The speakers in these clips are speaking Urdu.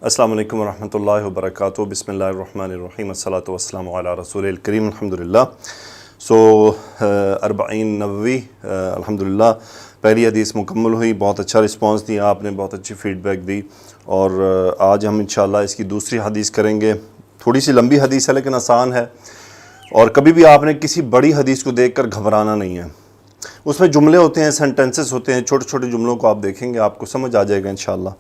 السلام علیکم ورحمۃ اللہ وبرکاتہ. بسم اللہ الرحمن الرحیم. الصلاۃ والسلام علی رسول الکریم. الحمدللہ. اربعین نبوی الحمدللہ پہلی حدیث مکمل ہوئی. بہت اچھا رسپانس دیا آپ نے, بہت اچھی فیڈ بیک دی, اور آج ہم انشاءاللہ اس کی دوسری حدیث کریں گے. تھوڑی سی لمبی حدیث ہے لیکن آسان ہے, اور کبھی بھی آپ نے کسی بڑی حدیث کو دیکھ کر گھبرانا نہیں ہے. اس میں جملے ہوتے ہیں, سینٹنسز ہوتے ہیں, چھوٹے چھوٹے جملوں کو آپ دیکھیں گے, آپ کو سمجھ آ جائے گا انشاءاللہ.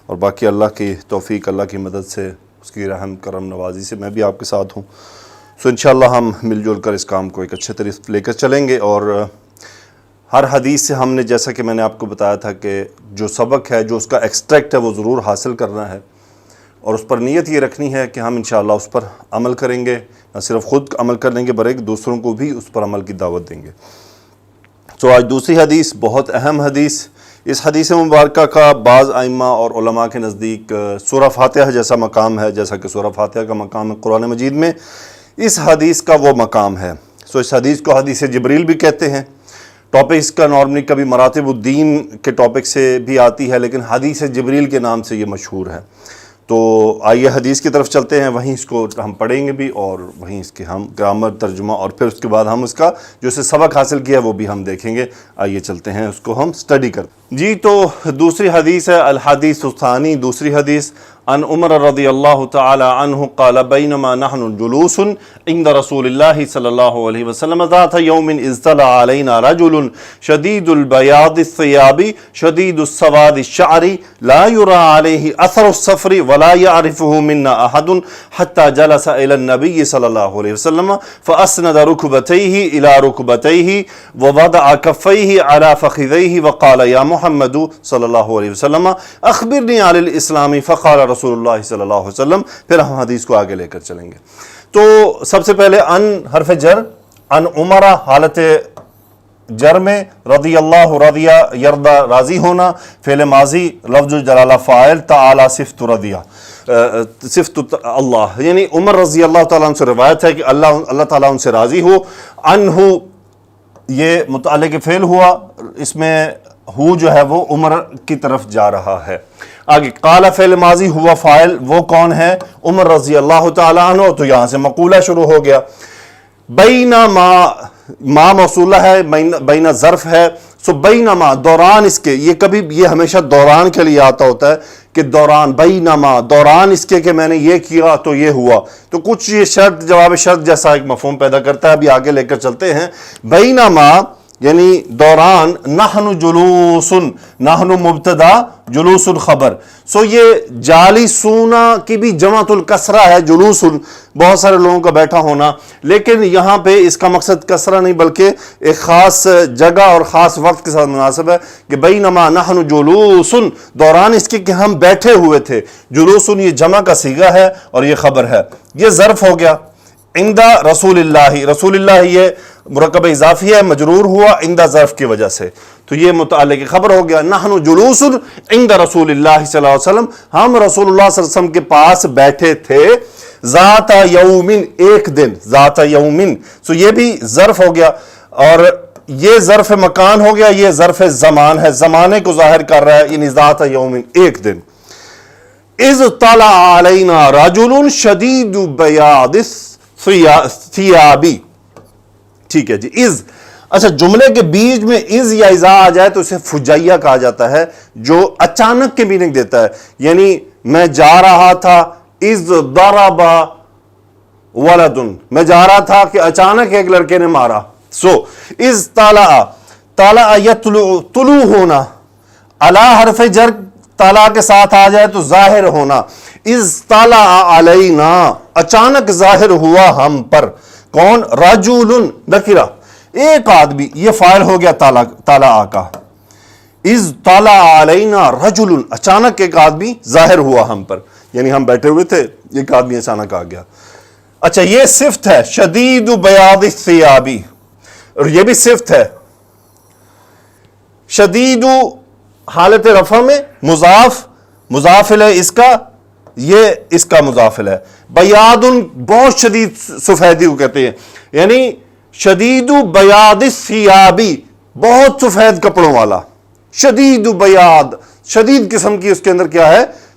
اور باقی اللہ کی توفیق, اللہ کی مدد سے, اس کی رحم کرم نوازی سے میں بھی آپ کے ساتھ ہوں. انشاءاللہ ہم مل جل کر اس کام کو ایک اچھے طریقے لے کر چلیں گے. اور ہر حدیث سے ہم نے, جیسا کہ میں نے آپ کو بتایا تھا, کہ جو سبق ہے, جو اس کا ایکسٹریکٹ ہے, وہ ضرور حاصل کرنا ہے, اور اس پر نیت یہ رکھنی ہے کہ ہم انشاءاللہ اس پر عمل کریں گے. نہ صرف خود عمل کریں گے بلکہ دوسروں کو بھی اس پر عمل کی دعوت دیں گے. آج دوسری حدیث بہت اہم حدیث. اس حدیث مبارکہ کا بعض ائمہ اور علماء کے نزدیک سورہ فاتحہ جیسا مقام ہے. جیسا کہ سورہ فاتحہ کا مقام ہے قرآن مجید میں, اس حدیث کا وہ مقام ہے. اس حدیث کو حدیث جبریل بھی کہتے ہیں. ٹاپک اس کا نارملی کبھی مراتب الدین کے ٹاپک سے بھی آتی ہے, لیکن حدیث جبریل کے نام سے یہ مشہور ہے. تو آئیے حدیث کی طرف چلتے ہیں. وہیں اس کو ہم پڑھیں گے بھی, اور وہیں اس کے ہم گرامر ترجمہ, اور پھر اس کے بعد ہم اس کا جو اسے سبق حاصل کیا وہ بھی ہم دیکھیں گے. آئیے چلتے ہیں, اس کو ہم سٹڈی کرتے ہیں. جی تو دوسری حدیث ہے الحدیث الثانی. دوسری حدیث عن عمر رضی اللہ تعالی عنہ قال بینما نحن جلوس عند رسول اللہ صلی اللہ علیہ وسلم ذات یوم اطلع علینا رجل شدید البیاض الثیاب شدید السواد الشعر لا یری علیہ اثر السفر ولا يعرفه منا احد حتى جلس الى النبي صلی اللہ علیہ وسلم فاسند ركبتيه الى ركبتيه ووضع كفيه على فخذيه وقال یا محمد صلی اللہ علیہ وسلم اخبرنی عن الاسلام فقال رسول اللہ صلی اللہ علیہ وسلم. پھر ہم حدیث کو آگے لے کر چلیں گے. تو سب سے پہلے ان حرف جر, ان عمرہ حالت جر میں, رضی اللہ رضیہ یردا راضی ہونا, فعل ماضی, لفظ جلالہ فاعل, تعالی صفت رضیہ صفت اللہ, یعنی عمر رضی اللہ تعالیٰ عنہ سے روایت ہے کہ اللہ تعالیٰ ان سے راضی ہو. عنہ یہ متعلق فعل ہوا, اس میں ہو جو ہے وہ عمر کی طرف جا رہا ہے. آگے قال فعل ماضی, ہوا فاعل, وہ کون ہے؟ عمر رضی اللہ تعالیٰ عنہ. تو یہاں سے مقولہ شروع ہو گیا. بینما, ما موصولہ ہے, بین ظرف ہے. سو بینما دوران اس کے, یہ کبھی یہ ہمیشہ دوران کے لیے آتا ہوتا ہے کہ دوران, بینما دوران اس کے کہ میں نے یہ کیا تو یہ ہوا. تو کچھ یہ شرط جواب شرط جیسا ایک مفہوم پیدا کرتا ہے. ابھی آگے لے کر چلتے ہیں. بینما یعنی دوران, نحن جلوس, نحن مبتدا, جلوس خبر. سو یہ جالسونا کی بھی جمعۃ الکسرہ ہے, جلوس بہت سارے لوگوں کا بیٹھا ہونا, لیکن یہاں پہ اس کا مقصد کسرہ نہیں بلکہ ایک خاص جگہ اور خاص وقت کے ساتھ مناسب ہے کہ بینما نحن جلوس, دوران اس کے کہ ہم بیٹھے ہوئے تھے. جلوسن یہ جمع کا صیغہ ہے اور یہ خبر ہے. یہ ظرف ہو گیا. عند رسول اللہ, رسول اللہ یہ مرکب اضافی ہے, مجرور ہوا عند ظرف کی وجہ سے, تو یہ متعلق خبر ہو گیا. نحن جلوس عند رسول اللہ صلی اللہ علیہ وسلم, ہم رسول اللہ صلی اللہ علیہ وسلم کے پاس بیٹھے تھے. ذات یومن, ایک دن, ذات یومن, سو یہ بھی ظرف ہو گیا, اور یہ ظرف مکان ہو گیا, یہ ظرف زمان ہے, زمانے کو ظاہر کر رہا ہے, یعنی ذات یومن, ایک دن. اذ طلع علینا رجل شدید بیاض الثیابی. ٹھیک ہے جی. از, اچھا جملے کے بیچ میں از یا اذا آ جائے تو اسے فجائیہ کہا جاتا ہے, جو اچانک کے میننگ دیتا ہے. یعنی میں جا رہا تھا, از ضرب ولد, میں جا رہا تھا کہ اچانک ایک لڑکے نے مارا. سو از طلع, طلع یطلع, طلوع ہونا, علی حرف جر طلع کے ساتھ آ جائے تو ظاہر ہونا. از طلع علینا, اچانک ظاہر ہوا ہم پر. کون؟ رجل نکرہ, ایک آدمی, یہ فاعل ہو گیا طلع کا. اذ طلع علینا رجل, اچانک ایک آدمی ظاہر ہوا ہم پر, یعنی ہم بیٹھے ہوئے تھے, ایک آدمی اچانک آ گیا. اچھا یہ صفت ہے شدید بیاض الثیابی, اور یہ بھی صفت ہے. شدید حالت رفع میں مضاف, مضاف الیہ اس کا, یہ اس کا مضاف الیہ. بیاض بہت شدید سفیدی کو کہتے ہیں, یعنی شدید بیاض الثیابی, بہت سفید کپڑوں والا. شدید بیاض, شدید قسم کی اس کے اندر کیا ہے؟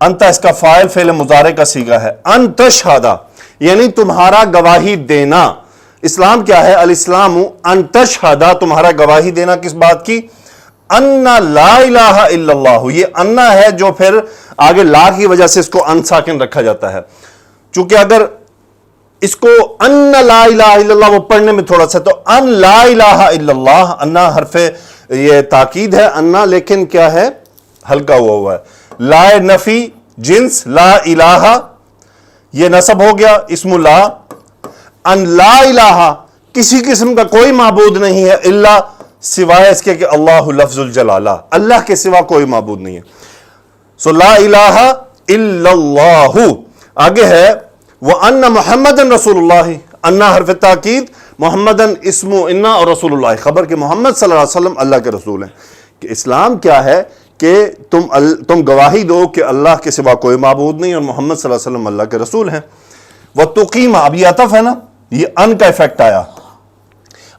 انت اس کا فاعل فعل مضارع کا صیغہ ہے. ان تشہدا یعنی تمہارا گواہی دینا. اسلام کیا ہے؟ الاسلام ان تشہدا تمہارا گواہی دینا کس بات کی؟ ان لا الہ الا اللہ. یہ انا ہے جو پھر آگے لا کی وجہ سے اس کو ان ساکن رکھا جاتا ہے. چونکہ اگر اس کو ان لا الہ الا اللہ وہ پڑھنے میں تھوڑا سا تو ان لا الہ الا اللہ انا حرف یہ تاکید ہے انا لیکن کیا ہے؟ ہلکا ہوا ہے. لا نفی جنس لا الہ یہ نصب ہو گیا اسم لا. ان لا الہ کسی قسم کا کوئی معبود نہیں ہے الا سوائے اس کے کہ اللہ لفظ الجلالہ اللہ کے سوا کوئی معبود نہیں ہے. سو لا الہ الا اللہ. آگے ہے وَأَنَّ مُحَمَّدًا رسول اللہ. انا حرف تاکید محمدن اسم انا اور رسول اللہ خبر کہ محمد صلی اللہ علیہ وسلم اللہ کے رسول ہیں. کہ اسلام کیا ہے کہ تم گواہی دو کہ اللہ کے سوا کوئی معبود نہیں اور محمد صلی اللہ علیہ وسلم اللہ کے رسول ہیں. وَتُقِيمَ اب یہ عطف ہے نا یہ ان کا ایفیکٹ آیا.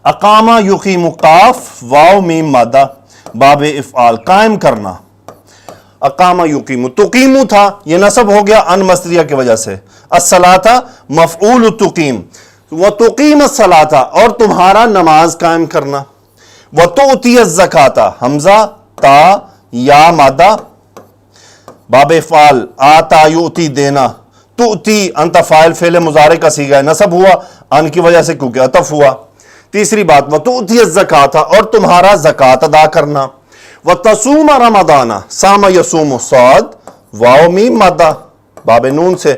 اقامہ یقیم قاف واو میم مادہ باب افعال قائم کرنا. اقامہ یقیم تقیم تھا یہ نصب ہو گیا ان مصدریہ کی وجہ سے. الصلاۃ مفعول تقیم وتقیم الصلاۃ اور تمہارا نماز قائم کرنا. وتؤتی الزکاۃ حمزہ تا یا مادہ باب افعال آتا یؤتی دینا. تؤتی انت فاعل فعل مضارع کا صیغہ ہے نصب ہوا ان کی وجہ سے کیونکہ عطف ہوا. تیسری بات وتؤتی الزکاۃ اور تمہارا زکات ادا کرنا. وتصوم رمضان سام یصوم صاد واو میم مادہ باب نون سے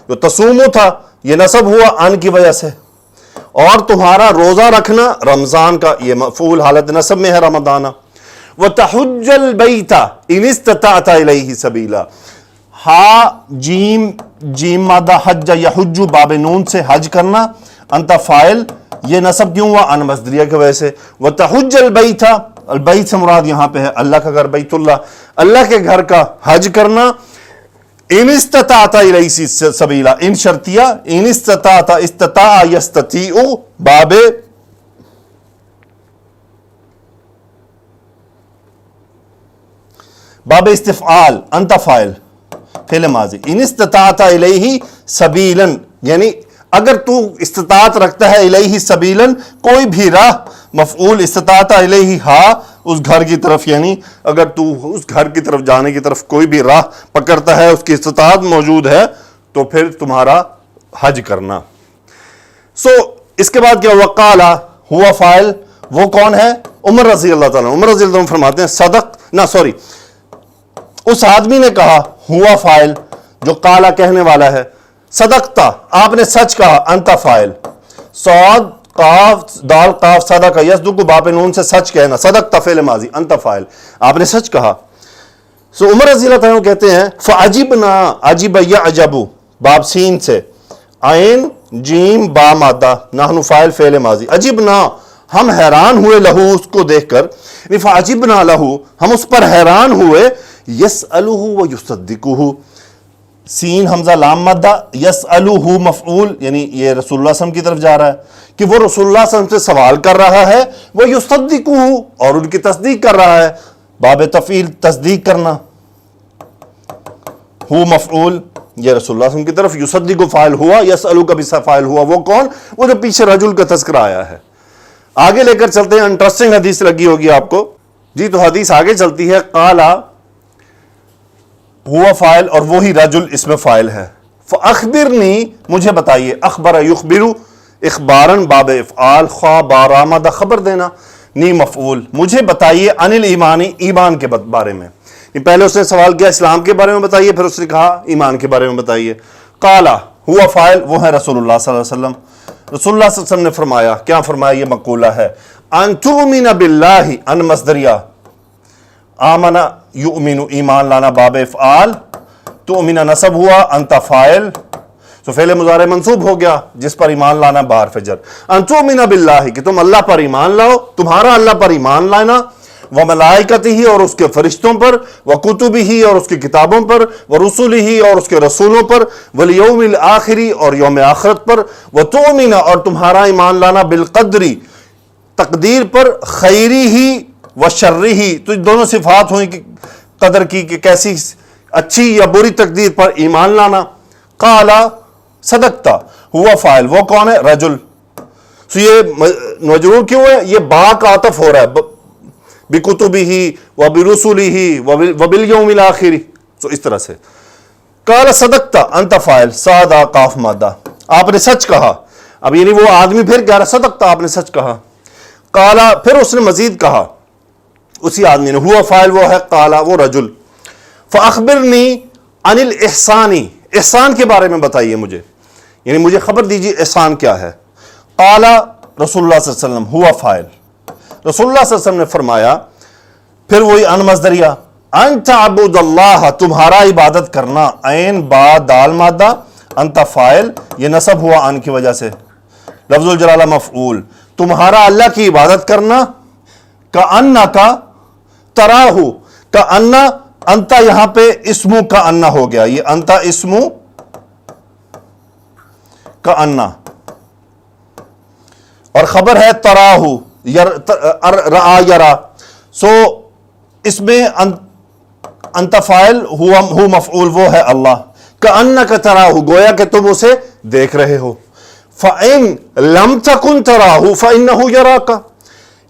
جو تصوم تھا یہ نصب ہوا ان کی وجہ سے. اور تمہارا روزہ رکھنا رمضان کا یہ مفعول حالت نصب میں ہے رمضان. وتحج البیت ان استطعت الیہ سبیلا ہا جیم جیم مادہ حج یحج باب نون سے حج کرنا انت فاعل یہ نصب کیوں ہوا ان مصدریہ کی وجہ سے. وتحج البیت البیت سے مراد یہاں پہ ہے اللہ کا گھر بیت اللہ اللہ کے گھر کا حج کرنا. ان استطاعت الیہ سبیلا ان شرطیہ ان استطاعت استطاع یستطیع باب استفعال انت فاعل فعل ماضی. ان استطاعت الیہ سبیلا یعنی اگر تو استطاعت رکھتا ہے الیہ سبیلا کوئی بھی راہ مفعول استطاعت الیہ ہا اس گھر کی طرف یعنی اگر تو اس گھر کی طرف جانے کی طرف کوئی بھی راہ پکڑتا ہے اس کی استطاعت موجود ہے تو پھر تمہارا حج کرنا. سو اس کے بعد کیا وقالا ہوا فاعل وہ کون ہے؟ عمر رضی اللہ تعالیٰ. عمر رضی اللہ عنہ فرماتے ہیں صدق اس آدمی نے کہا ہوا فاعل جو قالا کہنے والا ہے. صدقتا آپ نے سچ کہا انت فاعل. صاد قاف دال قاف صدق یصدق باب نون سے سچ کہنا صدقتا فعل ماضی انت فاعل آپ نے سچ کہا. سو عمر رضی اللہ عنہ کہتے ہیں فعجبنا عجب یعجب باب سین سے عین جیم با مادہ نحن فاعل فعل ماضی. عجبنا ہم حیران ہوئے لہو اس کو دیکھ کر فعجبنا لہو ہم اس پر حیران ہوئے. یسألہ و یصدقہ سین حمزہ لام مادہ یسألہ مفعول یعنی یہ رسول اللہ صلی اللہ علیہ وسلم کی طرف جا رہا ہے کہ وہ رسول اللہ صلی اللہ علیہ وسلم سے سوال کر رہا ہے. وہ یصدقہ اور ان کی تصدیق کر رہا ہے باب تفعیل تصدیق کرنا. ہو مفعول یہ رسول اللہ صلی اللہ علیہ وسلم کی طرف یصدق فاعل ہوا یسألہ کا بھی فاعل ہوا. وہ کون؟ وہ جو پیچھے رجل کا تذکرہ آیا ہے. آگے لے کر چلتے ہیں انٹرسٹنگ حدیث لگی ہوگی آپ کو جی. تو حدیث آگے چلتی ہے قالا ہوا فاعل اور وہی رجل اس میں فاعل ہے. فاخبرنی مجھے بتائیے اخبر یخبر اخبارن باب افعال خواہ بارآمد خبر دینا نی مفعول مجھے بتائیے ان الایمانی ایمان کے بارے میں. پہلے اس نے سوال کیا اسلام کے بارے میں بتائیے پھر اس نے کہا ایمان کے بارے میں بتائیے. قالا ہوا فاعل وہ ہے رسول اللہ صلی اللہ علیہ وسلم. رسول اللہ صلی اللہ علیہ وسلم نے فرمایا کیا فرمایا یہ مقولہ ہے ان تؤمن باللہ ان مصدریہ آمن یؤمن ایمان لانا باب افعال تؤمن نصب ہوا انت فاعل تو فعل مضارع منصوب ہو گیا جس پر ایمان لانا بار فجر. ان تؤمن باللہ کہ تم اللہ پر ایمان لاؤ تمہارا اللہ پر ایمان لانا وملائکتہ اور اس کے فرشتوں پر وکتبہ اور اس کی کتابوں پر ورسلہ اور اس کے رسولوں پر والیوم الآخر اور یوم آخرت پر وتؤمن اور تمہارا ایمان لانا بالقدر تقدیر پر خیری ہی و شرری ہی. تو دونوں صفات ہوئیں کہ قدر کی کہ کیسی اچھی یا بری تقدیر پر ایمان لانا. قال صدقتا ہوا فاعل، وہ کون ہے؟ رجل. سو یہ مجرور کیوں ہے؟ یہ با کا عطف ہو رہا ہے، بکتبہ وبرسلہ وبالیوم الآخر. سو اس طرح سے. قال صدقتا انت فاعل، سادہ قاف مادہ، آپ نے سچ کہا. اب یعنی وہ آدمی پھر کہہ رہا صدقتا، آپ نے سچ کہا. قالا پھر اس نے مزید کہا اسی آدمی نے، ہوا فاعل وہ ہے قالا وہ رجل. فاخبرنی عن الاحسان، احسان کے بارے میں بتائیے مجھے، یعنی مجھے خبر دیجیے احسان کیا ہے. قالا رسول اللہ صلی اللہ علیہ وسلم ہوا فاعل، رسول اللہ صلی اللہ علیہ وسلم نے فرمایا پھر وہی ان مصدریہ، ان تعبد اللہ، تمہارا عبادت کرنا، عین با دال مادہ، انت فاعل، یہ نصب ہوا ان کی وجہ سے، لفظ الجلالہ مفعول، تمہارا اللہ کی عبادت کرنا، کأنک تراہ، کأن انت یہاں پہ اسمو کأن ہو گیا، یہ انت اسمو کأن، اور خبر ہے تراہ، رآ یرا. سو اس میں انت فاعل، ہو مفعول، وہ ہے اللہ، کأنک تراہ، گویا کہ تم اسے دیکھ رہے ہو. فَإِن لَمْ تَكُنْ تَرَاهُ فَإِنَّهُ يَرَاكَ،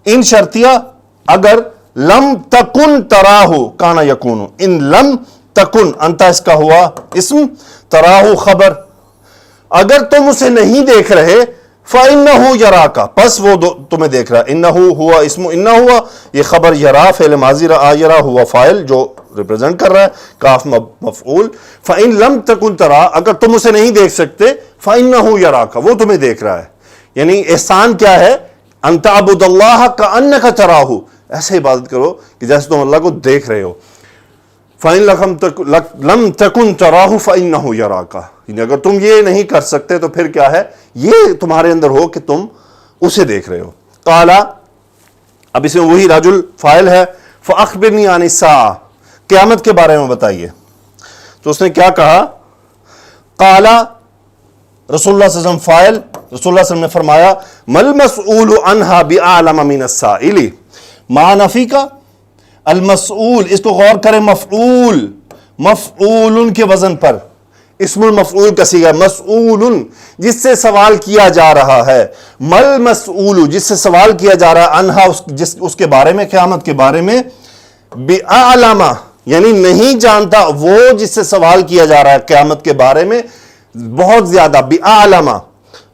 ان شرطیہ، اگر لم تکن تراہ کانا یکون، ان لم تکن انت اس کا ہوا اسم، تراہ خبر، اگر تم اسے نہیں دیکھ رہے، فَإِنَّهُ يَرَاكَ، پس وہ تمہیں دیکھ رہا ہے. انہو ہوا اسم، انہو ہوا یہ خبر، یرا فعل ماضی، رآ یرا ہوا فاعل جو ریپرزینٹ کر رہا ہے، کاف مفعول. فَإِن لَمْ تَكُنْ تَرَا، اگر تم اسے نہیں دیکھ سکتے، فَإِنَّهُ يَرَاكَ، وہ تمہیں دیکھ رہا ہے. یعنی احسان کیا ہے؟ ان تعبد اللہ کأنک تراہ، ایسے عبادت کرو کہ جیسے تم اللہ کو دیکھ رہے ہو. فَإِن لَمْ تَكُنْ تَرَاهُ فَإِنَّهُ يَرَاكَ، یعنی اگر تم یہ نہیں کر سکتے تو پھر کیا ہے؟ یہ تمہارے اندر ہو کہ تم اسے دیکھ رہے ہو. قالا، اب اس میں وہی رجل فاعل ہے. فَأَخْبِرْنِي عَنِ السَّاعَةِ، قیامت کے بارے میں بتائیے. تو اس نے کیا کہا؟ قالا رسول اللہ صلی اللہ علیہ وسلم فاعل، رسول اللہ صلی اللہ علیہ وسلم نے فرمایا مَل مَسْئُولُ عَنْهَا بِأَعْلَمَ مِنَ السَّائِلِ، مع نفی کا المسئول، اس کو غور کریں، مفعول، مفعول کے وزن پر، اسم المفعول کا صیغہ، مسئول جس سے سوال کیا جا رہا ہے، مل مسئول جس سے سوال کیا جا رہا ہے، انہا اس کے بارے میں، قیامت کے بارے میں، بِأَعْلَمَ یعنی نہیں جانتا وہ جس سے سوال کیا جا رہا ہے قیامت کے بارے میں بہت زیادہ، بِأَعْلَمَ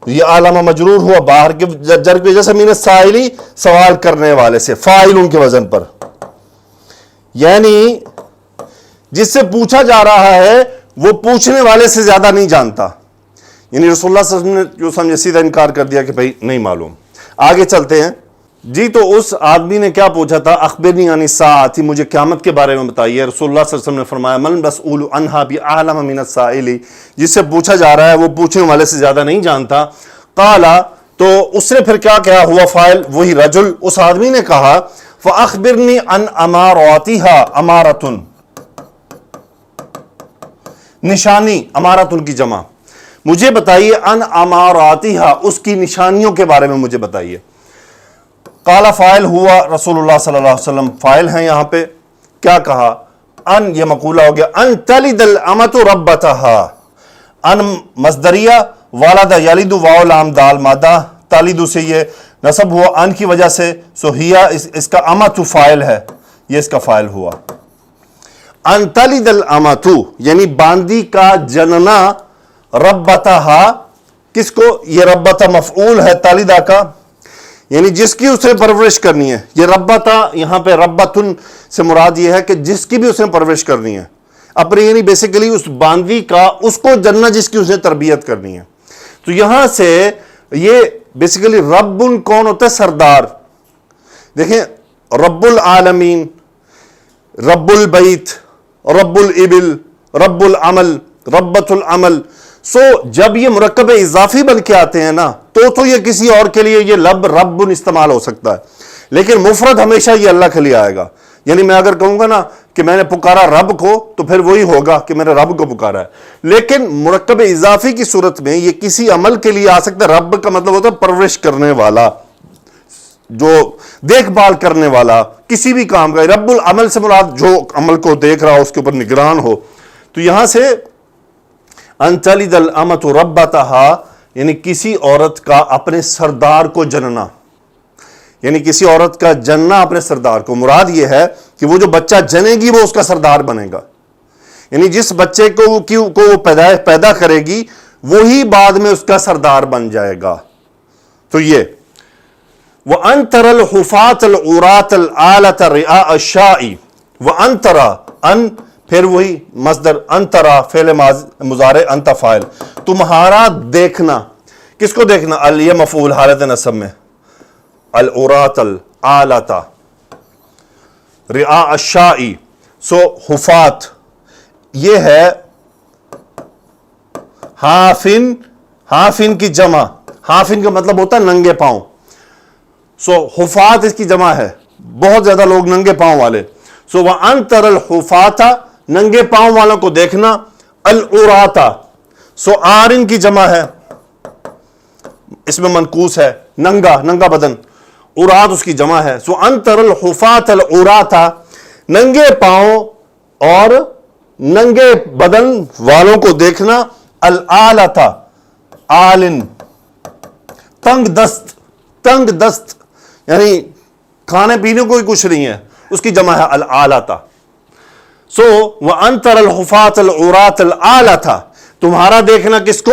یہ عالمہ مجرور ہوا باہر کے جر کی وجہ سے، من السائلی سوال کرنے والے سے، فاعلون کے وزن پر، یعنی جس سے پوچھا جا رہا ہے وہ پوچھنے والے سے زیادہ نہیں جانتا. یعنی رسول اللہ صلی اللہ علیہ وسلم نے جو سمجھے سیدھا انکار کر دیا کہ بھائی نہیں معلوم. آگے چلتے ہیں جی. تو اس آدمی نے کیا پوچھا تھا؟ اخبرنی عن الساعۃ، مجھے قیامت کے بارے میں بتائیے. رسول اللہ صلی اللہ علیہ وسلم نے فرمایا مل مسئول عنہا بأعلم من السائل، جس سے پوچھا جا رہا ہے وہ پوچھنے والے سے زیادہ نہیں جانتا. قالا تو اس نے پھر کیا کہا؟ ہوا فاعل وہی رجل، اس آدمی نے کہا فاخبرنی عن اماراتها، امارتن نشانی، امارتن کی جمع، مجھے بتائیے ان اماراتها اس کی نشانیوں کے بارے میں مجھے بتائیے. قال فاعل ہوا رسول اللہ صلی اللہ علیہ وسلم، فاعل ہیں یہاں پہ. کیا کہا؟ ان یہ مقولہ ہو گیا، ان تلد الامۃ ربتها، ان مصدریہ، والد یلد واو لام دال مادہ، تلد سے یہ نصب ہوا ان کی وجہ سے، سو ہیا اس کا امۃ فاعل ہے، یہ اس کا فاعل ہوا. ان تلد الامۃ یعنی باندی کا جننا، ربتها کس کو؟ یہ ربتہ مفعول ہے تالدہ کا، یعنی جس کی اس نے پرورش کرنی ہے. یہ ربتہ یہاں پہ ربتن سے مراد یہ ہے کہ جس کی بھی اس نے پرورش کرنی ہے اپنے، یعنی بیسیکلی اس باندی کا، اس کو جننا جس کی اس نے تربیت کرنی ہے. تو یہاں سے یہ بیسیکلی رب کون ہوتا ہے؟ سردار. دیکھیں رب العالمین، رب البیت، رب الابل، رب العمل، ربۃ العمل. سو جب یہ مرکب اضافی بن کے آتے ہیں نا تو یہ کسی اور کے لیے یہ لب رب استعمال ہو سکتا ہے، لیکن مفرد ہمیشہ یہ اللہ کے لیے آئے گا. یعنی میں اگر کہوں گا نا کہ میں نے پکارا رب کو تو پھر وہی ہوگا کہ میں نے رب کو پکارا ہے. لیکن مرکب اضافی کی صورت میں یہ کسی عمل کے لیے آ سکتا ہے. رب کا مطلب ہوتا ہے پرورش کرنے والا، جو دیکھ بھال کرنے والا کسی بھی کام کا. رب العمل سے مراد جو عمل کو دیکھ رہا ہو، اس کے اوپر نگران ہو. تو یہاں سے ان تلد الامۃ ربتہا یعنی کسی عورت کا اپنے سردار کو جننا، یعنی کسی عورت کا جننا اپنے سردار کو، مراد یہ ہے کہ وہ جو بچہ جنے گی وہ اس کا سردار بنے گا، یعنی جس بچے کو وہ پیدا کرے گی وہی بعد میں اس کا سردار بن جائے گا۔ تو یہ وَأَن تَرَى الْحُفَاةَ الْعُرَاةَ الْعَالَةَ رِعَاءَ الشَّاءِ وَأَن تَرَى ان پھر وہی مصدر ان ترى فعل مضارع انت فاعل، تمہارا دیکھنا، کس کو دیکھنا؟ یہ مفعول حالت نصب میں، العراۃ العالۃ رعاء الشاء، سو حفات یہ ہے حافن، حافن کی جمع، حافن کا مطلب ہوتا ہے ننگے پاؤں، سو حفات اس کی جمع ہے، بہت زیادہ لوگ ننگے پاؤں والے، سو وَأَن تَرَى الْحُفَاةَ ننگے پاؤں والوں کو دیکھنا، العراۃ سو آرن کی جمع ہے، اس میں منقوص ہے، ننگا بدن، عراۃ اس کی جمع ہے، سو ان تَرَى الْحُفَاةَ الْعُرَاةَ ننگے پاؤں اور ننگے بدن والوں کو دیکھنا، العالۃ آلن تنگ دست یعنی کھانے پینے کو ہی کچھ نہیں ہے، اس کی جمع ہے العالۃ، سو وَأَن تَرَى الْحُفَاةَ الْعُرَاةَ الْعَالَةَ تمہارا دیکھنا کس کو؟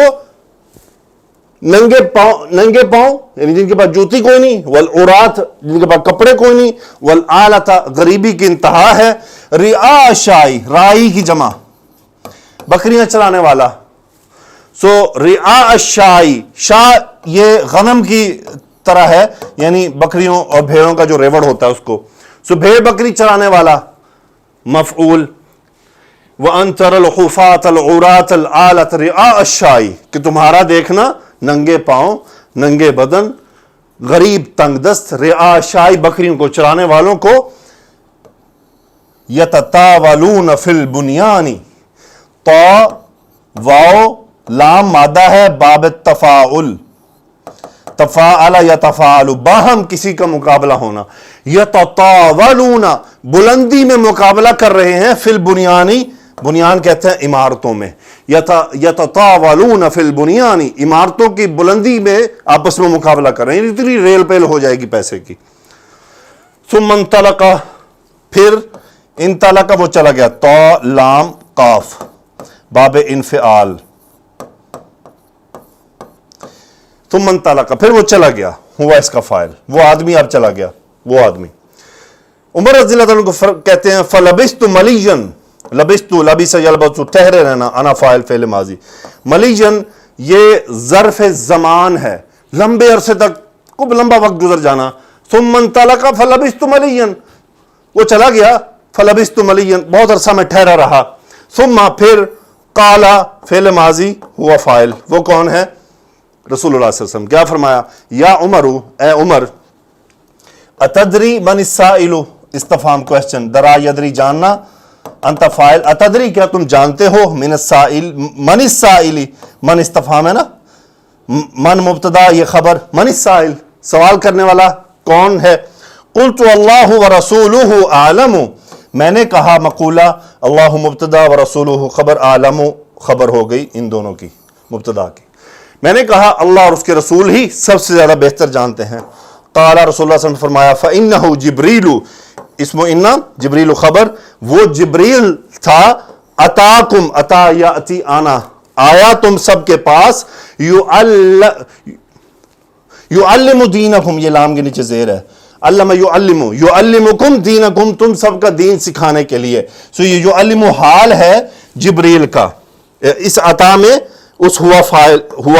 ننگے پاؤں یعنی جن کے پاس جوتی کوئی نہیں، والعراۃ جن کے پاس کپڑے کوئی نہیں، والعالۃ غریبی کی انتہا ہے، رعاء الشاء راعی کی جمع بکریاں چلانے والا، سو رعاء الشاء شاء یہ غنم کی طرح ہے، یعنی بکریوں اور بھیڑوں کا جو ریوڑ ہوتا ہے اس کو، سو بھیڑ بکری چلانے والا مفعول، وَأَن تَرَى الْحُفَاةَ الْعُرَاةَ الْعَالَةَ رِعَاءَ الشَّاءِ کہ تمہارا دیکھنا ننگے پاؤں ننگے بدن غریب تنگ دست، رعاء الشاء بکریوں کو چرانے والوں کو، يَتَطَاوَلُونَ فِي الْبُنْيَانِ طا واو لام مادہ ہے باب التفاعل، تفاعل یتفاعل باہم کسی کا مقابلہ ہونا، یتطاولون بلندی میں مقابلہ کر رہے ہیں، فی البنیانی بنیان کہتے ہیں عمارتوں میں، یتطاولون فی البنیانی عمارتوں کی بلندی میں آپس میں مقابلہ کر رہے ہیں، اتنی ریل پیل ہو جائے گی پیسے کی۔ ثم انطلق پھر انطلق وہ چلا گیا، تا لام قاف باب انفعال، ثم انطلق پھر وہ چلا گیا، ہوا اس کا فاعل، وہ آدمی اب چلا گیا، وہ آدمی۔ عمر رضی اللہ عنہ کو کہتے ہیں فلبثت مليا، لبثت لبث یلبث ٹھہرے رہنا، انا فاعل فعل ماضی، مليا یہ ظرف زمان ہے، لمبے عرصے تک خوب لمبا وقت گزر جانا، ثم انطلق فلبثت مليا وہ چلا گیا، فلبثت مليا بہت عرصہ میں ٹھہرا رہا، ثم پھر قال فعل ماضی ہوا فاعل، وہ کون ہے؟ رسول اللہ صلی اللہ علیہ وسلم، کیا فرمایا؟ یا عمر اے عمر، اتدری من السائل استفہام کوسچن، درا یدری جاننا، انت فاعل، اتدری کیا تم جانتے ہو، من السائل من السائل من استفہام ہے نا، من مبتدا یہ خبر، من السائل سوال کرنے والا کون ہے؟ قلت اللہ ورسولہ اعلم میں نے کہا مقولہ اللہ مبتدا ورسولہ خبر، اعلم خبر ہو گئی ان دونوں کی مبتدا کی، میں نے کہا اللہ اور اس کے رسول ہی سب سے زیادہ بہتر جانتے ہیں۔ قال رسول اللہ صلی اللہ علیہ وسلم فرمایا فَإِنَّهُ جبریل اسم اِنَّا جبریل خبر، وہ جبریل تھا، اتاکم اتا یاتی آنا آیا تم سب کے پاس، یعلم دینکم یہ لام کے نیچے زیر ہے، علم یعلمکم دینکم تم سب کا دین سکھانے کے لیے، سو یہ یعلم حال ہے جبریل کا، اس عطا میں اس ہوا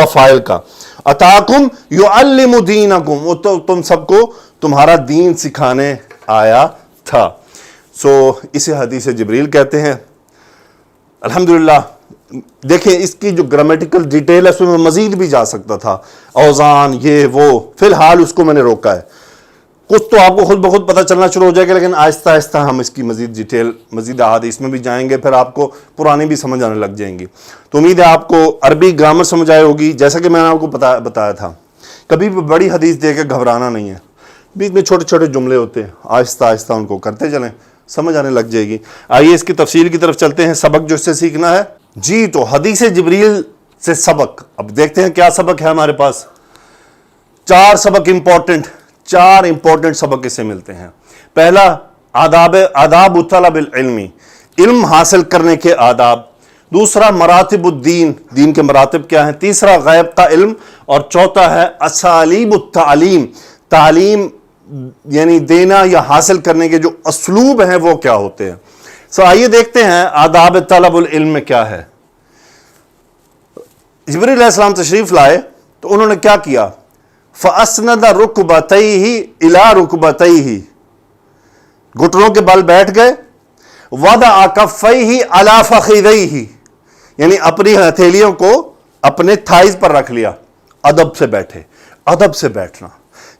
فائل کا، اتاکم یعلم دینکم وہ تو تم سب کو تمہارا دین سکھانے آیا تھا، سو اسے حدیث جبریل کہتے ہیں۔ الحمدللہ دیکھیں اس کی جو گرامیٹیکل ڈیٹیل ہے اس میں مزید بھی جا سکتا تھا، اوزان یہ وہ، فی الحال اس کو میں نے روکا ہے، کچھ تو آپ کو خود بخود پتہ چلنا شروع ہو جائے گا، لیکن آہستہ آہستہ ہم اس کی مزید ڈیٹیل مزید احادیث میں بھی جائیں گے، پھر آپ کو پرانی بھی سمجھ آنے لگ جائیں گی۔ تو امید ہے آپ کو عربی گرامر سمجھ آئے ہوگی، جیسا کہ میں نے آپ کو بتایا تھا، کبھی بھی بڑی حدیث دے کے گھبرانا نہیں ہے، بیچ میں چھوٹے چھوٹے جملے ہوتے ہیں، آہستہ آہستہ ان کو کرتے چلیں، سمجھ آنے لگ جائے گی. آئیے اس کی تفصیل کی طرف چلتے ہیں. سبق جو اس سے سیکھنا ہے جی, تو حدیث جبریل سے سبق. اب دیکھتے ہیں کیا سبق ہے ہمارے پاس. 4 سبق امپورٹنٹ, 4 امپورٹنٹ سبق اس سے ملتے ہیں. پہلا آداب طلب العلمی, علم حاصل کرنے کے آداب. دوسرا مراتب الدین, دین کے مراتب کیا ہیں. تیسرا غیب کا علم. اور چوتھا ہے اسالیب التعلیم, تعلیم یعنی دینا یا حاصل کرنے کے جو اسلوب ہیں وہ کیا ہوتے ہیں. آئیے دیکھتے ہیں آداب طلب العلم میں کیا ہے. جبریل علیہ السلام تشریف لائے تو انہوں نے کیا کیا. فَأَسْنَدَ رُكْبَتَيْهِ إِلَىٰ رُكْبَتَيْهِ, گھٹنوں کے بل بیٹھ گئے. وَضَعَ كَفَّيْهِ عَلَىٰ فَخِذَيْهِ, یعنی اپنی ہتھیلیوں کو اپنے تھائز پر رکھ لیا. ادب سے بیٹھے. ادب سے بیٹھنا,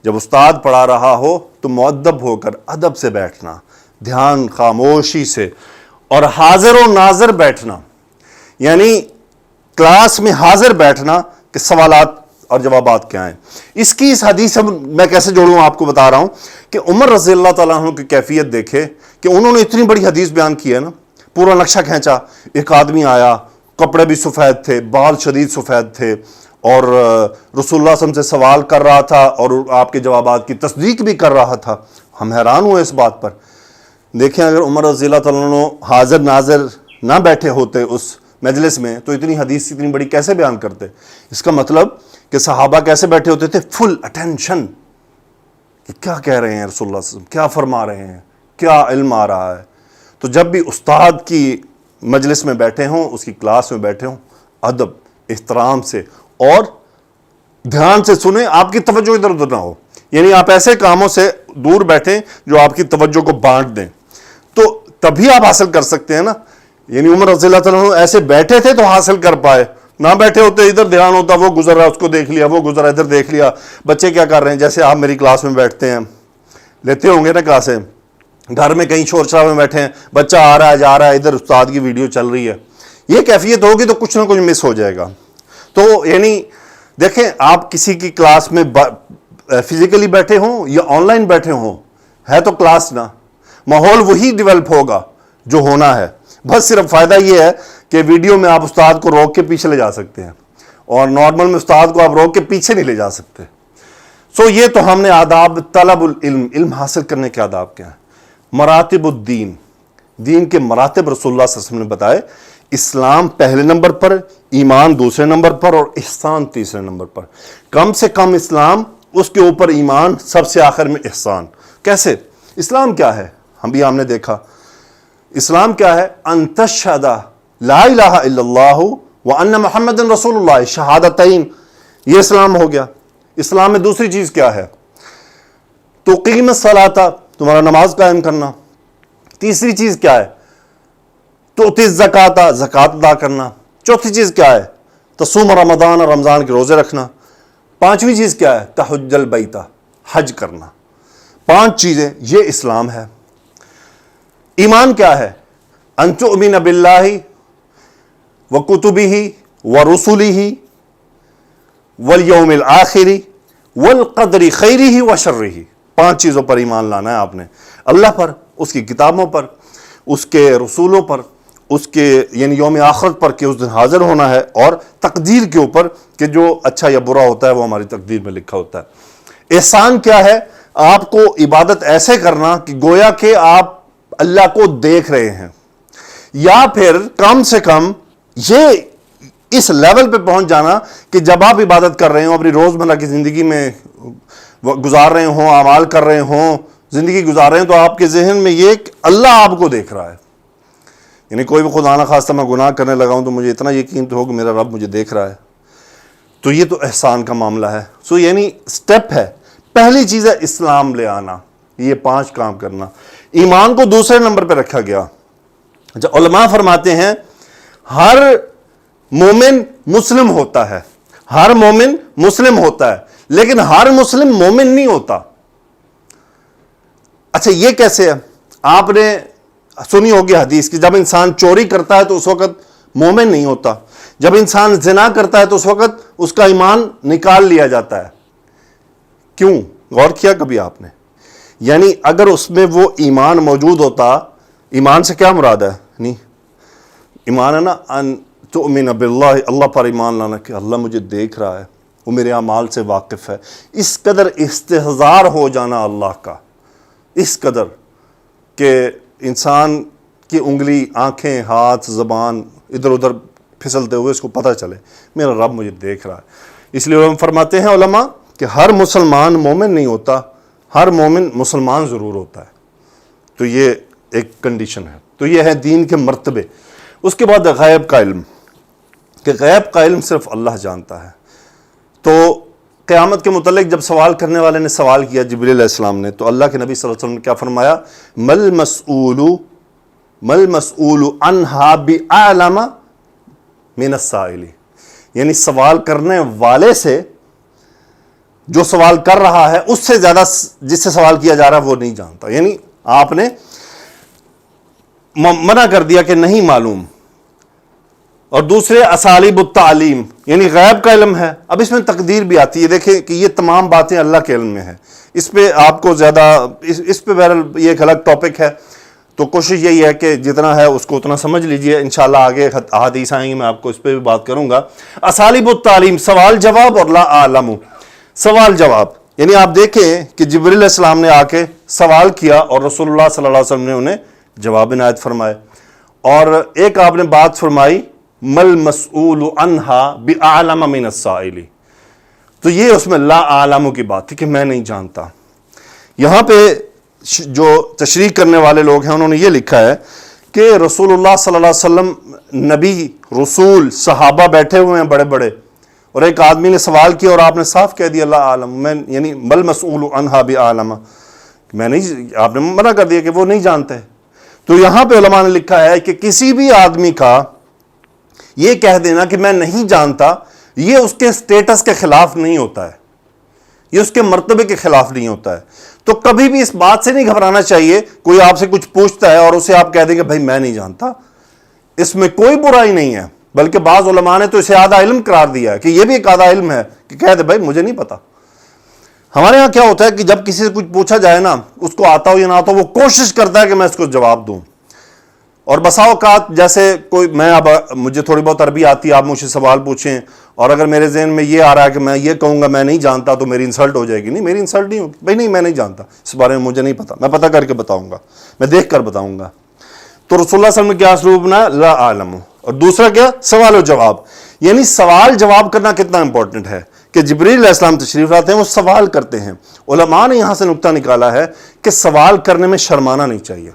جب استاد پڑھا رہا ہو تو مؤدب ہو کر ادب سے بیٹھنا, دھیان خاموشی سے, اور حاضر و ناظر بیٹھنا, یعنی کلاس میں حاضر بیٹھنا کہ سوالات اور جوابات کیا ہیں. اس کی اس حدیث سے میں کیسے جوڑوں آپ کو بتا رہا ہوں کہ عمر رضی اللہ تعالیٰ عنہ کی کیفیت دیکھے کہ انہوں نے اتنی بڑی حدیث بیان کی ہے نا, پورا نقشہ کھینچا. ایک آدمی آیا, کپڑے بھی سفید تھے, بال شدید سفید تھے, اور رسول اللہ صلی اللہ علیہ وسلم سے سوال کر رہا تھا اور آپ کے جوابات کی تصدیق بھی کر رہا تھا. ہم حیران ہوئے اس بات پر. دیکھیں اگر عمر رضی اللہ تعالیٰ عنہ حاضر ناظر نہ بیٹھے ہوتے اس مجلس میں تو اتنی حدیث اتنی بڑی کیسے بیان کرتے. اس کا مطلب کہ صحابہ کیسے بیٹھے ہوتے تھے, فل اٹینشن کہ کیا کہہ رہے ہیں رسول اللہ صلی اللہ علیہ وسلم, کیا فرما رہے ہیں, کیا علم آ رہا ہے. تو جب بھی استاد کی مجلس میں بیٹھے ہوں, اس کی کلاس میں بیٹھے ہوں, ادب احترام سے اور دھیان سے سنیں, آپ کی توجہ ادھر ادھر نہ ہو. یعنی آپ ایسے کاموں سے دور بیٹھیں جو آپ کی توجہ کو بانٹ دیں, تو تبھی آپ حاصل کر سکتے ہیں نا. یعنی عمر رضی اللہ تعالیٰ عنہ ایسے بیٹھے تھے تو حاصل کر پائے, نہ بیٹھے ہوتے ادھر دھیان ہوتا, وہ گزر رہا اس کو دیکھ لیا, وہ گزرا ادھر دیکھ لیا. بچے کیا کر رہے ہیں, جیسے آپ میری کلاس میں بیٹھتے ہیں, لیتے ہوں گے نا کلاسیں, گھر میں کہیں شور شرابے میں بیٹھے ہیں, بچہ آ رہا ہے جا رہا ہے, ادھر استاد کی ویڈیو چل رہی ہے. یہ کیفیت ہوگی تو کچھ نہ کچھ مس ہو جائے گا. تو یعنی دیکھیں, آپ کسی کی کلاس میں فزیکلی بیٹھے ہوں یا آن لائن بیٹھے ہوں, ہے تو کلاس نا, ماحول وہی ڈیولپ ہوگا جو ہونا ہے. بس صرف فائدہ یہ ہے کہ ویڈیو میں آپ استاد کو روک کے پیچھے لے جا سکتے ہیں, اور نارمل میں استاد کو آپ روک کے پیچھے نہیں لے جا سکتے. یہ تو ہم نے آداب طلب العلم, علم حاصل کرنے کے آداب کیا ہیں. مراتب الدین, دین کے مراتب رسول اللہ صلی اللہ علیہ وسلم نے بتائے. اسلام پہلے نمبر پر, ایمان دوسرے نمبر پر, اور احسان تیسرے نمبر پر. کم سے کم اسلام, اس کے اوپر ایمان, سب سے آخر میں احسان. کیسے؟ اسلام کیا ہے ہم نے دیکھا. اسلام کیا ہے؟ ان تشہد لا الہ الا اللہ وان محمد رسول اللہ, شہادتین, یہ اسلام ہو گیا. اسلام میں دوسری چیز کیا ہے؟ تقیم الصلاۃ, تمہارا نماز قائم کرنا. تیسری چیز کیا ہے؟ تؤتی الزکوٰۃ, زکوٰۃ ادا کرنا. چوتھی چیز کیا ہے؟ تصوم رمضان, رمضان کے روزے رکھنا. پانچویں چیز کیا ہے؟ تحج البیت, حج کرنا. 5 چیزیں, یہ اسلام ہے. ایمان کیا ہے؟ ان تؤمن باللہ وکتبہ ورسلہ والیوم الآخر والقدر خیرہ وشرہ. 5 چیزوں پر ایمان لانا ہے آپ نے, اللہ پر, اس کی کتابوں پر, اس کے رسولوں پر, اس کے یعنی یوم آخرت پر کہ اس دن حاضر ہونا ہے, اور تقدیر کے اوپر کہ جو اچھا یا برا ہوتا ہے وہ ہماری تقدیر میں لکھا ہوتا ہے. احسان کیا ہے؟ آپ کو عبادت ایسے کرنا کہ گویا کہ آپ اللہ کو دیکھ رہے ہیں, یا پھر کم سے کم یہ اس لیول پہ پہنچ جانا کہ جب آپ عبادت کر رہے ہوں, اپنی روزمرہ کی زندگی میں گزار رہے ہوں, اعمال کر رہے ہوں, زندگی گزار رہے ہیں, تو آپ کے ذہن میں یہ کہ اللہ آپ کو دیکھ رہا ہے. یعنی کوئی بھی خدا نہ خواستہ میں گناہ کرنے لگا ہوں تو مجھے اتنا یقین تو ہو کہ میرا رب مجھے دیکھ رہا ہے. تو یہ تو احسان کا معاملہ ہے. یعنی سٹیپ ہے. پہلی چیز ہے اسلام لے آنا, یہ 5 کام کرنا. ایمان کو دوسرے نمبر پہ رکھا گیا. اچھا, علماء فرماتے ہیں ہر مومن مسلم ہوتا ہے, ہر مومن مسلم ہوتا ہے, لیکن ہر مسلم مومن نہیں ہوتا. اچھا, یہ کیسے ہے؟ آپ نے سنی ہوگی حدیث کہ جب انسان چوری کرتا ہے تو اس وقت مومن نہیں ہوتا, جب انسان زنا کرتا ہے تو اس وقت اس کا ایمان نکال لیا جاتا ہے. کیوں؟ غور کیا کبھی آپ نے؟ یعنی اگر اس میں وہ ایمان موجود ہوتا ایمان سے کیا مراد ہے؟ نہیں، ایمان ہے نا ان تؤمن باللہ، اللہ پر ایمان لانا کہ اللہ مجھے دیکھ رہا ہے، وہ میرے اعمال سے واقف ہے. اس قدر استحضار ہو جانا اللہ کا، اس قدر کہ انسان کی انگلی، آنکھیں، ہاتھ، زبان ادھر ادھر پھسلتے ہوئے اس کو پتہ چلے میرا رب مجھے دیکھ رہا ہے. اس لیے ہم فرماتے ہیں علماء کہ ہر مسلمان مومن نہیں ہوتا، ہر مومن مسلمان ضرور ہوتا ہے. تو یہ ایک کنڈیشن ہے. تو یہ ہے دین کے مرتبے. اس کے بعد غیب کا علم، کہ غیب کا علم صرف اللہ جانتا ہے. تو قیامت کے متعلق جب سوال کرنے والے نے سوال کیا جبریل علیہ السلام نے، تو اللہ کے نبی صلی اللہ علیہ وسلم نے کیا فرمایا؟ مل مسئول عنہا بأعلم من السائل، یعنی سوال کرنے والے سے، جو سوال کر رہا ہے اس سے زیادہ جس سے سوال کیا جا رہا ہے وہ نہیں جانتا. یعنی آپ نے منع کر دیا کہ نہیں معلوم. اور دوسرے اسالیب التعلیم، یعنی غیب کا علم ہے. اب اس میں تقدیر بھی آتی ہے. دیکھیں کہ یہ تمام باتیں اللہ کے علم میں ہیں. اس پہ آپ کو زیادہ اس پہ بہرحال یہ ایک الگ ٹاپک ہے، تو کوشش یہی ہے کہ جتنا ہے اس کو اتنا سمجھ لیجئے. انشاءاللہ آگے احادیث آئیں گی، میں آپ کو اس پہ بھی بات کروں گا. اسالیب التعلیم، سوال جواب اور لا اعلم، سوال جواب. یعنی آپ دیکھیں کہ جبریل علیہ السلام نے آ کے سوال کیا اور رسول اللہ صلی اللہ علیہ وسلم نے انہیں جواب عنایت فرمائے. اور ایک آپ نے بات فرمائی مل مسئول عنہا بأعلم من السائل، تو یہ اس میں لا اعلم کی بات تھی کہ میں نہیں جانتا. یہاں پہ جو تشریح کرنے والے لوگ ہیں انہوں نے یہ لکھا ہے کہ رسول اللہ صلی اللہ علیہ وسلم، نبی، رسول، صحابہ بیٹھے ہوئے ہیں بڑے بڑے، اور ایک آدمی نے سوال کیا اور آپ نے صاف کہہ دیا لا اعلم، میں یعنی مل مسئول عنہا بأعلم، میں نہیں، آپ نے منع کر دیا کہ وہ نہیں جانتے. تو یہاں پہ علماء نے لکھا ہے کہ کسی بھی آدمی کا یہ کہہ دینا کہ میں نہیں جانتا، یہ اس کے سٹیٹس کے خلاف نہیں ہوتا ہے، یہ اس کے مرتبے کے خلاف نہیں ہوتا ہے. تو کبھی بھی اس بات سے نہیں گھبرانا چاہیے کوئی آپ سے کچھ پوچھتا ہے اور اسے آپ کہہ دیں کہ بھائی میں نہیں جانتا. اس میں کوئی برائی نہیں ہے، بلکہ بعض علماء نے تو اسے آدھا علم قرار دیا ہے کہ یہ بھی ایک آدھا علم ہے کہ کہہ دے بھائی مجھے نہیں پتا. ہمارے ہاں کیا ہوتا ہے کہ جب کسی سے کچھ پوچھا جائے نا، اس کو آتا ہو یا نہ آتا ہو، وہ کوشش کرتا ہے کہ میں اس کو جواب دوں. اور بسا اوقات جیسے کوئی، میں اب مجھے تھوڑی بہت عربی آتی ہے، آپ مجھ سے سوال پوچھیں اور اگر میرے ذہن میں یہ آ رہا ہے کہ میں یہ کہوں گا میں نہیں جانتا تو میری انسلٹ ہو جائے گی. نہیں، میری انسلٹ نہیں ہوگی بھائی، نہیں میں نہیں جانتا، اس بارے میں مجھے نہیں پتا، میں پتہ کر کے بتاؤں گا، میں دیکھ کر بتاؤں گا. تو رسول اللہ صلی اللہ علیہ وسلم نے کیا اسلوب بنایا؟ لا اعلم. اور دوسرا کیا؟ سوال و جواب. یعنی سوال جواب کرنا کتنا امپورٹنٹ ہے کہ جبریل علیہ السلام تشریف لاتے ہیں، وہ سوال کرتے ہیں. علماء نے یہاں سے نقطہ نکالا ہے کہ سوال کرنے میں شرمانا نہیں چاہیے.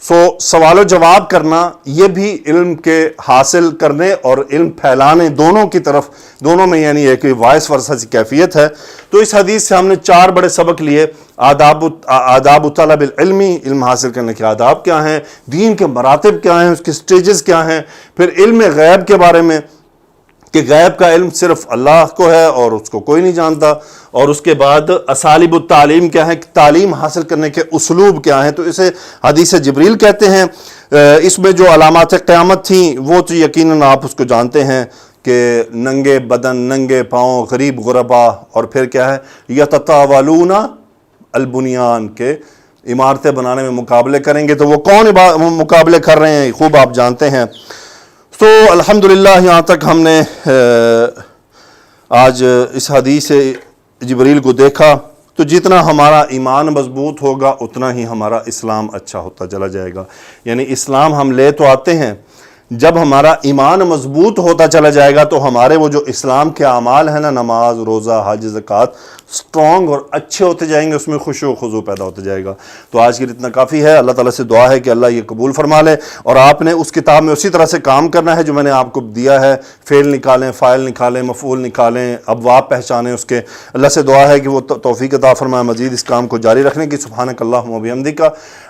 سوال و جواب کرنا یہ بھی علم کے حاصل کرنے اور علم پھیلانے دونوں کی طرف، دونوں میں یعنی ایک وائس ورثہ سی کیفیت ہے. تو اس حدیث سے ہم نے 4 بڑے سبق لیے. آداب طلب العلمی، علم حاصل کرنے کے آداب کیا ہیں، دین کے مراتب کیا ہیں، اس کے سٹیجز کیا ہیں، پھر علم غیب کے بارے میں کہ غیب کا علم صرف اللہ کو ہے اور اس کو کوئی نہیں جانتا، اور اس کے بعد اسالیب التعلیم کیا ہے، تعلیم حاصل کرنے کے اسلوب کیا ہیں. تو اسے حدیث جبریل کہتے ہیں. اس میں جو علامات قیامت تھیں وہ تو یقیناً آپ اس کو جانتے ہیں کہ ننگے بدن، ننگے پاؤں، غریب غربا، اور پھر کیا ہے یتطاولون البنیان، کے عمارتیں بنانے میں مقابلے کریں گے. تو وہ کون مقابلے کر رہے ہیں خوب آپ جانتے ہیں. تو الحمدللہ یہاں تک ہم نے آج اس حدیث جبریل کو دیکھا. تو جتنا ہمارا ایمان مضبوط ہوگا اتنا ہی ہمارا اسلام اچھا ہوتا چلا جائے گا. یعنی اسلام ہم لے تو آتے ہیں، جب ہمارا ایمان مضبوط ہوتا چلا جائے گا تو ہمارے وہ جو اسلام کے اعمال ہیں نا، نماز، روزہ، حج، زکوٰۃ، سٹرونگ اور اچھے ہوتے جائیں گے، اس میں خشوع و خضوع پیدا ہوتا جائے گا. تو آج کے لیے اتنا کافی ہے. اللہ تعالیٰ سے دعا ہے کہ اللہ یہ قبول فرما لے، اور آپ نے اس کتاب میں اسی طرح سے کام کرنا ہے جو میں نے آپ کو دیا ہے. فعل نکالیں، فاعل نکالیں، مفعول نکالیں، ابواب پہچانیں اس کے. اللہ سے دعا ہے کہ وہ توفیق عطا فرمائے مزید اس کام کو جاری رکھنے کی. سبحانک اللہم و بحمدک،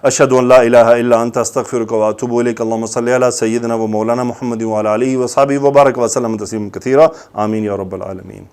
اشہد ان لا الہ الا انت، استغفرک و اتوب الیک. اللہم صلی علی سیدنا و مولانا محمد وعلی آلہ وصحبہ وبارک وسلم تسلیما کثیرا. آمین یا رب العالمین.